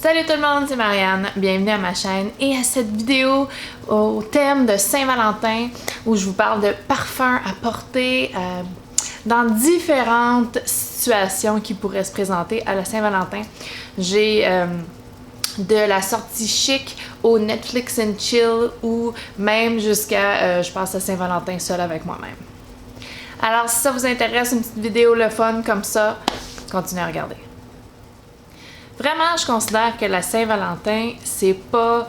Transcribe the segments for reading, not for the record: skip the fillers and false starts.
Salut tout le monde, c'est Marianne, bienvenue à ma chaîne et à cette vidéo au thème de Saint-Valentin où je vous parle de parfums à porter dans différentes situations qui pourraient se présenter à la Saint-Valentin. J'ai de la sortie chic au Netflix and chill ou même jusqu'à je passe à Saint-Valentin seule avec moi-même. Alors si ça vous intéresse, une petite vidéo le fun comme ça, continuez à regarder. Vraiment, je considère que la Saint-Valentin, c'est pas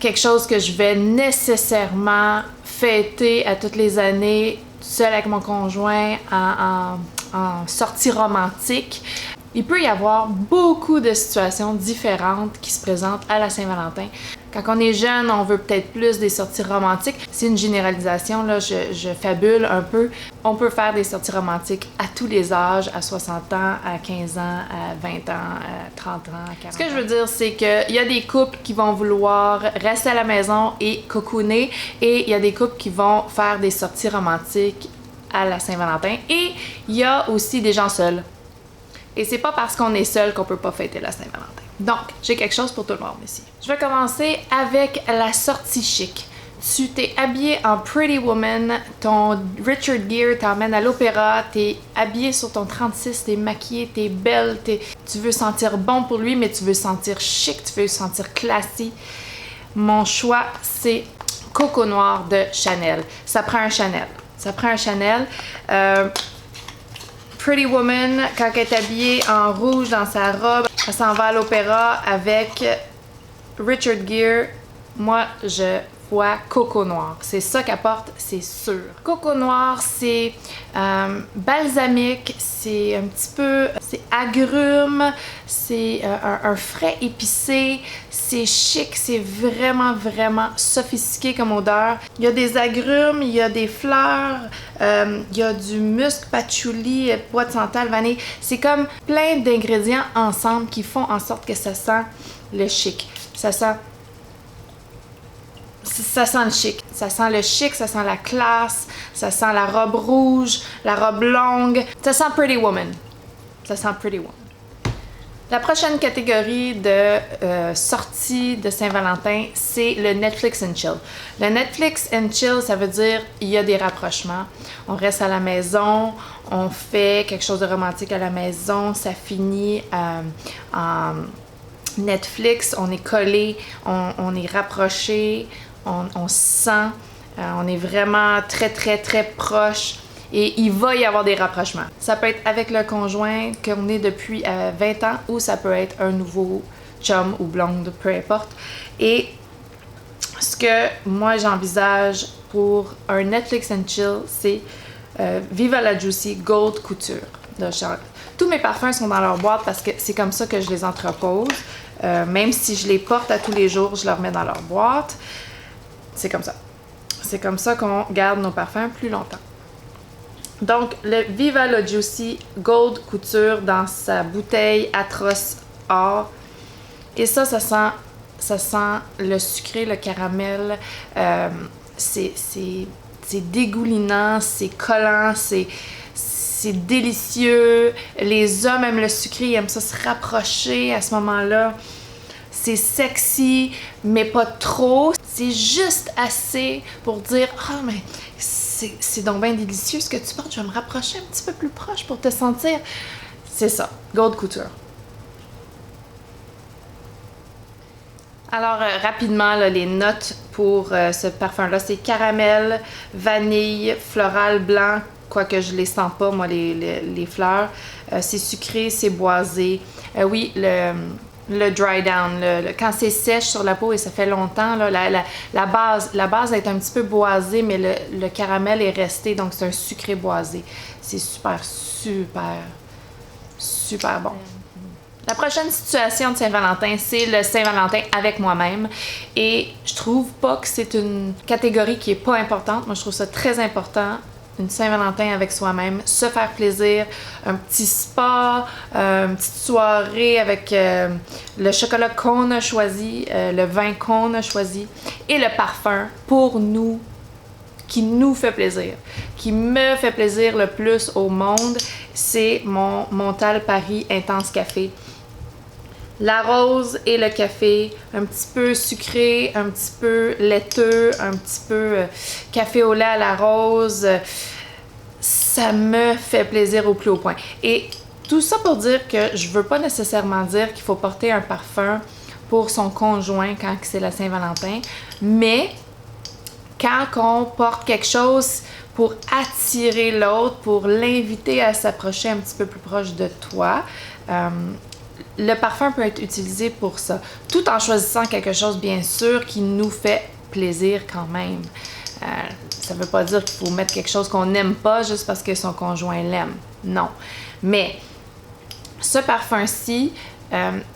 quelque chose que je vais nécessairement fêter à toutes les années, seule avec mon conjoint, en sortie romantique. Il peut y avoir beaucoup de situations différentes qui se présentent à la Saint-Valentin. Quand on est jeune, on veut peut-être plus des sorties romantiques. C'est une généralisation, là, je fabule un peu. On peut faire des sorties romantiques à tous les âges, à 60 ans, à 15 ans, à 20 ans, à 30 ans, à 40 ans. Ce que je veux dire, c'est qu'il y a des couples qui vont vouloir rester à la maison et cocooner, et il y a des couples qui vont faire des sorties romantiques à la Saint-Valentin, et il y a aussi des gens seuls. Et c'est pas parce qu'on est seul qu'on peut pas fêter la Saint-Valentin. Donc, j'ai quelque chose pour tout le monde ici. Je vais commencer avec la sortie chic. Tu t'es habillé en Pretty Woman, ton Richard Gere t'emmène à l'opéra, t'es habillé sur ton 36, t'es maquillée, t'es belle, tu veux sentir bon pour lui, mais tu veux sentir chic, tu veux sentir classy. Mon choix, c'est Coco Noir de Chanel. Ça prend un Chanel. Ça prend un Chanel. Pretty Woman, quand elle est habillée en rouge dans sa robe, elle s'en va à l'opéra avec Richard Gere. Moi, je vois Coco Noir. C'est ça qu'elle porte, c'est sûr. Coco Noir, c'est balsamique, c'est un petit peu, c'est agrumes, c'est un frais épicé, c'est chic, c'est vraiment, vraiment sophistiqué comme odeur. Il y a des agrumes, il y a des fleurs, il y a du musc, patchouli, bois de santal, vanille. C'est comme plein d'ingrédients ensemble qui font en sorte que ça sent le chic. Ça sent le chic. Ça sent le chic, ça sent la classe, ça sent la robe rouge, la robe longue. Ça sent Pretty Woman. Ça sent Pretty Woman. La prochaine catégorie de sortie de Saint-Valentin, c'est le Netflix and chill. Le Netflix and chill, ça veut dire il y a des rapprochements. On reste à la maison, on fait quelque chose de romantique à la maison, ça finit en Netflix, on est collé, on est rapproché, on se sent, on est vraiment très, très, très proche. Et il va y avoir des rapprochements. Ça peut être avec le conjoint qu'on est depuis 20 ans ou ça peut être un nouveau chum ou blonde, peu importe. Et ce que moi j'envisage pour un Netflix and chill, c'est Viva la Juicy Gold Couture de Charlotte. Tous mes parfums sont dans leur boîte parce que c'est comme ça que je les entrepose. Même si je les porte à tous les jours, je leur mets dans leur boîte. C'est comme ça. C'est comme ça qu'on garde nos parfums plus longtemps. Donc, le Viva la Juicy Gold Couture dans sa bouteille atroce or. Et ça sent le sucré, le caramel. C'est dégoulinant, c'est collant, c'est délicieux. Les hommes aiment le sucré, ils aiment ça se rapprocher à ce moment-là. C'est sexy, mais pas trop. C'est juste assez pour dire « Ah, mais c'est donc bien délicieux ce que tu portes, je vais me rapprocher un petit peu plus proche pour te sentir. » C'est ça, Gold Couture. Alors, rapidement, là, les notes pour ce parfum-là, c'est caramel, vanille, floral, blanc, quoique je les sens pas, moi, les fleurs. C'est sucré, c'est boisé. Oui, le dry down, quand c'est sèche sur la peau et ça fait longtemps, là, la base est un petit peu boisée, mais le caramel est resté, donc c'est un sucré boisé. C'est super, super, super bon. La prochaine situation de Saint-Valentin, c'est le Saint-Valentin avec moi-même. Et je trouve pas que c'est une catégorie qui est pas importante. Moi, je trouve ça très important. Une Saint-Valentin avec soi-même, se faire plaisir, un petit spa, une petite soirée avec le chocolat qu'on a choisi, le vin qu'on a choisi et le parfum pour nous, qui nous fait plaisir, qui me fait plaisir le plus au monde, c'est mon Montal Paris Intense Café. La rose et le café, un petit peu sucré, un petit peu laiteux, un petit peu café au lait à la rose, ça me fait plaisir au plus haut point. Et tout ça pour dire que je veux pas nécessairement dire qu'il faut porter un parfum pour son conjoint quand c'est la Saint-Valentin, mais quand on porte quelque chose pour attirer l'autre, pour l'inviter à s'approcher un petit peu plus proche de toi, le parfum peut être utilisé pour ça, tout en choisissant quelque chose, bien sûr, qui nous fait plaisir quand même. Ça veut pas dire qu'il faut mettre quelque chose qu'on n'aime pas juste parce que son conjoint l'aime. Non. Mais ce parfum-ci,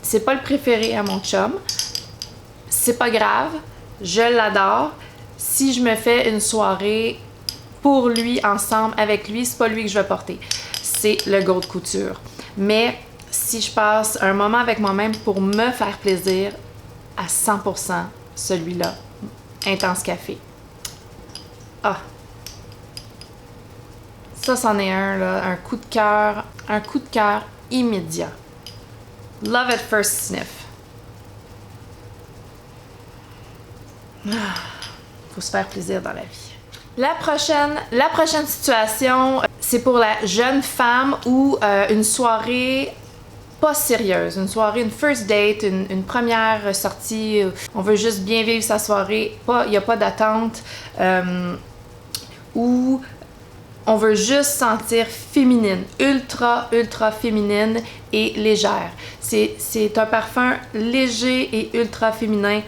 c'est pas le préféré à mon chum. C'est pas grave. Je l'adore. Si je me fais une soirée pour lui, ensemble, avec lui, c'est pas lui que je vais porter. C'est le Gold Couture. Mais si je passe un moment avec moi-même pour me faire plaisir, à 100%, celui-là, Intense Café. Ah! Ça, c'en est un, là, un coup de cœur immédiat. Love at first sniff. Faut se faire plaisir dans la vie. La prochaine situation, c'est pour la jeune femme ou une soirée pas sérieuse, une soirée, une first date, une première sortie, on veut juste bien vivre sa soirée, il n'y a pas d'attente, ou on veut juste sentir féminine, ultra féminine et légère. C'est un parfum léger et ultra féminin.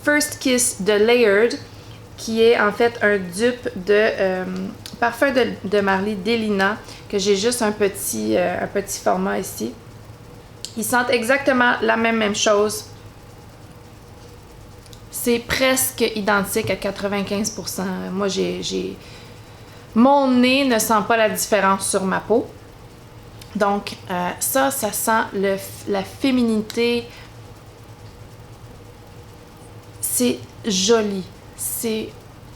First Kiss de Layered, qui est en fait un dupe de parfum de Marley Delina, que j'ai juste un petit format ici. Ils sentent exactement la même chose. C'est presque identique à 95%. Moi, mon nez ne sent pas la différence sur ma peau. Donc, ça sent la féminité. C'est joli. C'est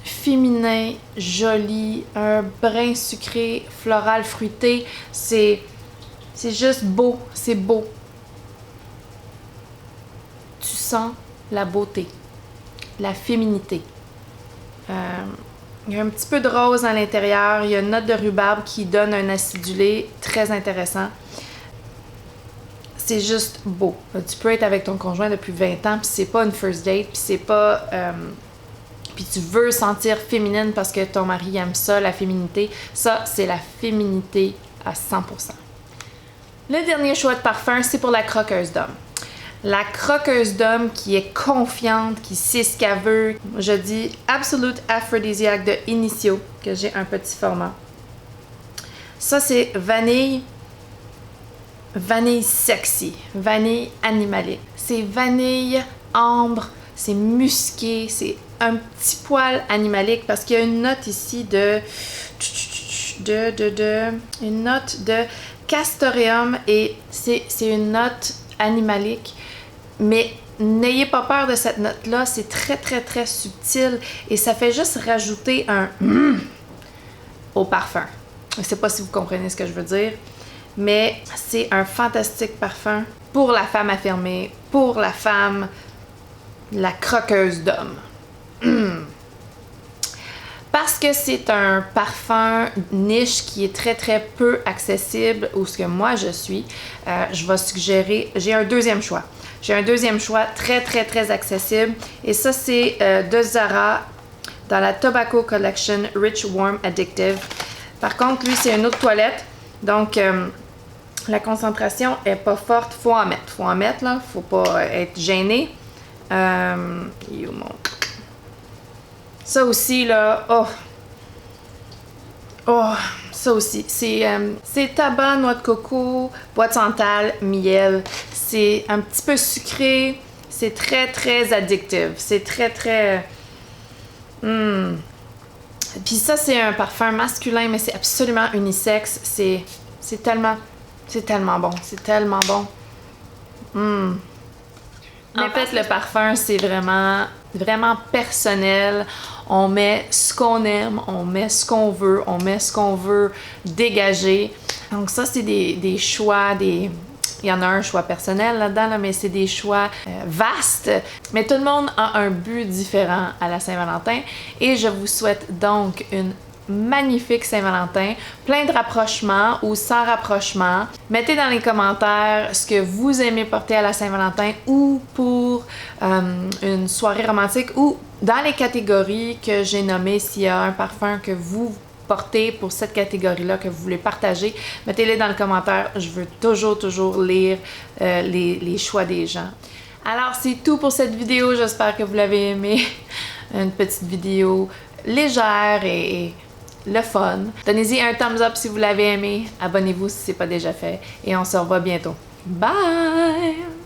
féminin, joli, un brin sucré, floral, fruité. C'est juste beau. C'est beau. Tu sens la beauté, la féminité. Il y a un petit peu de rose à l'intérieur. Il y a une note de rhubarbe qui donne un acidulé très intéressant. C'est juste beau. Tu peux être avec ton conjoint depuis 20 ans, puis c'est pas une first date, puis c'est pas... puis tu veux sentir féminine parce que ton mari aime ça, la féminité. Ça, c'est la féminité à 100%. Le dernier choix de parfum, c'est pour la croqueuse d'homme. La croqueuse d'homme qui est confiante, qui sait ce qu'elle veut. Je dis Absolute Aphrodisiac de Initio, que j'ai un petit format. Ça, c'est vanille sexy, vanille animalique. C'est vanille ambre, c'est musqué, c'est un petit poil animalique parce qu'il y a une note ici une note de castoreum et c'est une note animalique. Mais n'ayez pas peur de cette note-là, c'est très subtil et ça fait juste rajouter un au parfum. Je ne sais pas si vous comprenez ce que je veux dire, mais c'est un fantastique parfum pour la femme affirmée, pour la femme, la croqueuse d'homme. Parce que c'est un parfum niche qui est très peu accessible, ou ce que moi je suis, je vais suggérer, j'ai un deuxième choix. J'ai un deuxième choix très accessible. Et ça, c'est de Zara dans la Tobacco Collection Rich Warm Addictive. Par contre, lui, c'est une autre toilette. Donc, la concentration est pas forte. Faut en mettre, là. Faut pas être gêné. Ça aussi, là. Ça aussi. C'est tabac, noix de coco, bois de santal, miel. C'est un petit peu sucré. C'est très addictif. C'est très... Puis ça, c'est un parfum masculin, mais c'est absolument unisexe. C'est tellement bon. C'est tellement bon. En fait, le parfum, c'est vraiment personnel. On met ce qu'on aime, on met ce qu'on veut, on met ce qu'on veut dégager. Donc ça, c'est des choix, Il y en a un choix personnel là-dedans, là, mais c'est des choix vastes. Mais tout le monde a un but différent à la Saint-Valentin. Et je vous souhaite donc une magnifique Saint-Valentin, plein de rapprochements ou sans rapprochement. Mettez dans les commentaires ce que vous aimez porter à la Saint-Valentin ou pour une soirée romantique ou dans les catégories que j'ai nommées, s'il y a un parfum que vous portez pour cette catégorie-là que vous voulez partager, mettez-les dans le commentaire. Je veux toujours lire les choix des gens. Alors, c'est tout pour cette vidéo. J'espère que vous l'avez aimé. Une petite vidéo légère et le fun. Donnez-y un thumbs up si vous l'avez aimé. Abonnez-vous si ce n'est pas déjà fait. Et on se revoit bientôt. Bye!